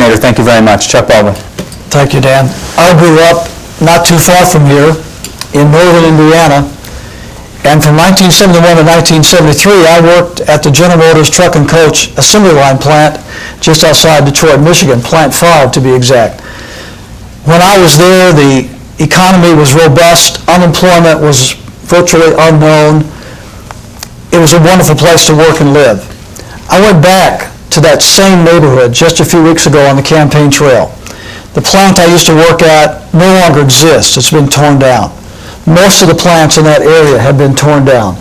Nader. Thank you very much. Chuck Baldwin. Thank you, Dan. I grew up not too far from here in northern Indiana, and from 1971 to 1973, I worked at the General Motors Truck and Coach Assembly Line plant just outside Detroit, Michigan, Plant 5 to be exact. When I was there, the economy was robust, unemployment was virtually unknown. It was a wonderful place to work and live. I went back to that same neighborhood just a few weeks ago on the campaign trail. The plant I used to work at no longer exists. It's been torn down. Most of the plants in that area have been torn down.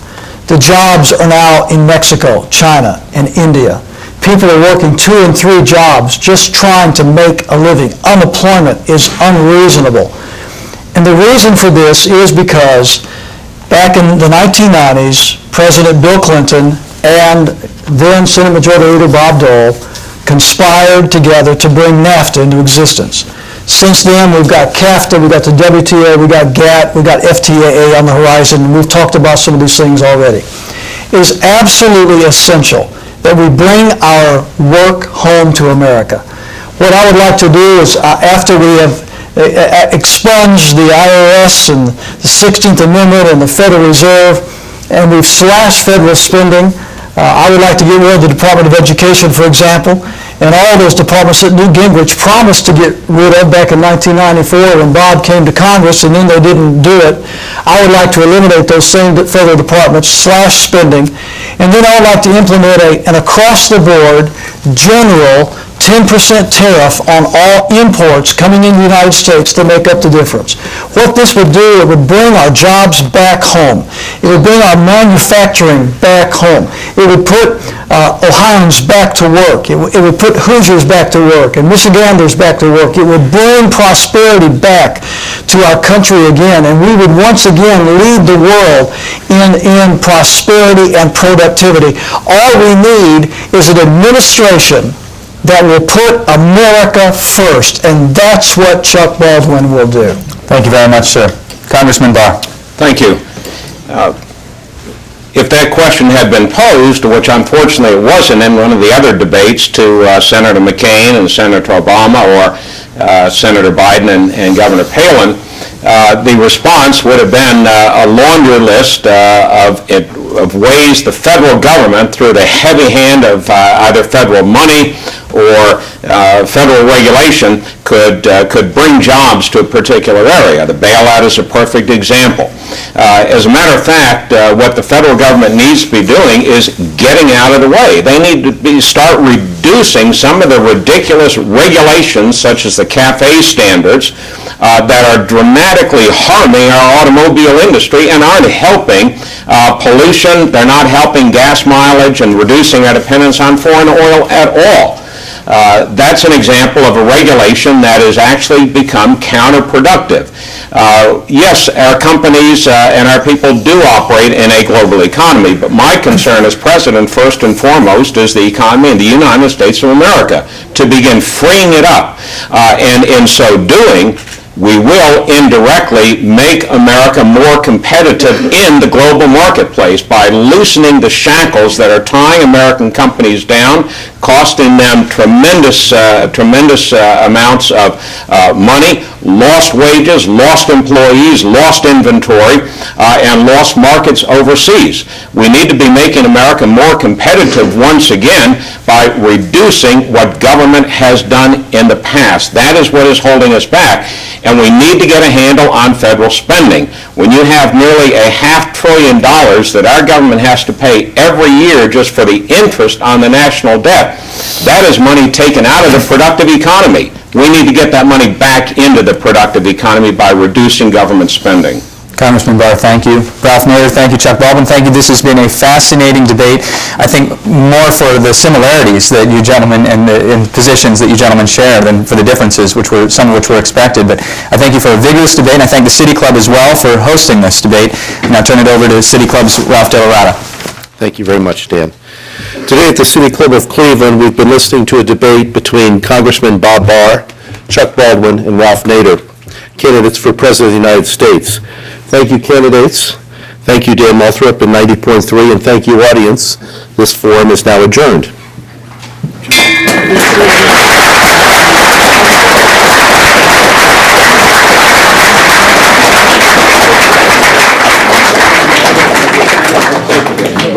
The jobs are now in Mexico, China, and India. People are working 2 and 3 jobs just trying to make a living. Unemployment is unreasonable. And the reason for this is because back in the 1990s, President Bill Clinton and then Senate Majority Leader Bob Dole conspired together to bring NAFTA into existence. Since then, we've got CAFTA, we've got the WTA, we've got GATT, we've got FTAA on the horizon, and we've talked about some of these things already. It is absolutely essential that we bring our work home to America. What I would like to do is, after we have expunged the IRS and the 16th Amendment and the Federal Reserve, and we've slashed federal spending, I would like to get rid of the Department of Education, for example, and all those departments that Newt Gingrich promised to get rid of back in 1994 when Bob came to Congress, and then they didn't do it. I would like to eliminate those same federal departments, slash spending, and then I would like to implement an across-the-board general 10% tariff on all imports coming into the United States to make up the difference. What this would do, it would bring our jobs back home. It would bring our manufacturing back home. It would put Ohioans back to work. It would put Hoosiers back to work and Michiganders back to work. It would bring prosperity back to our country again, and we would once again lead the world in prosperity and productivity. All we need is an administration that will put America first, and that's what Chuck Baldwin will do. Thank you very much, sir. Congressman Barr. Thank you. If that question had been posed, which unfortunately it wasn't in one of the other debates, to Senator McCain and Senator Obama or Senator Biden and Governor Palin, the response would have been a laundry list of ways the federal government, through the heavy hand of either federal money or federal regulation, could bring jobs to a particular area. The bailout is a perfect example. As a matter of fact, what the federal government needs to be doing is getting out of the way. They need to start reducing some of the ridiculous regulations, such as the CAFE standards, that are dramatically harming our automobile industry and aren't helping pollution. They're not helping gas mileage and reducing our dependence on foreign oil at all. That's an example of a regulation that has actually become counterproductive. Yes, our companies and our people do operate in a global economy, but my concern as president, first and foremost, is the economy in the United States of America, to begin freeing it up. And in so doing, we will indirectly make America more competitive in the global marketplace by loosening the shackles that are tying American companies down, costing them tremendous amounts of money, lost wages, lost employees, lost inventory, and lost markets overseas. We need to be making America more competitive once again by reducing what government has done in the past. That is what is holding us back. And we need to get a handle on federal spending. When you have nearly $500 billion that our government has to pay every year just for the interest on the national debt, that is money taken out of the productive economy. We need to get that money back into the productive economy by reducing government spending. Congressman Barr, thank you. Ralph Nader, thank you. Chuck Baldwin, thank you. This has been a fascinating debate. I think more for the similarities that you gentlemen and in positions that you gentlemen share than for the differences, some of which were expected. But I thank you for a vigorous debate, and I thank the City Club as well for hosting this debate. Now turn it over to City Club's Ralph DeLaRata. Thank you very much, Dan. Today at the City Club of Cleveland, we've been listening to a debate between Congressman Bob Barr, Chuck Baldwin, and Ralph Nader, candidates for President of the United States. Thank you, candidates. Thank you, Dan Moulthrop and 90.3, and thank you, audience. This forum is now adjourned.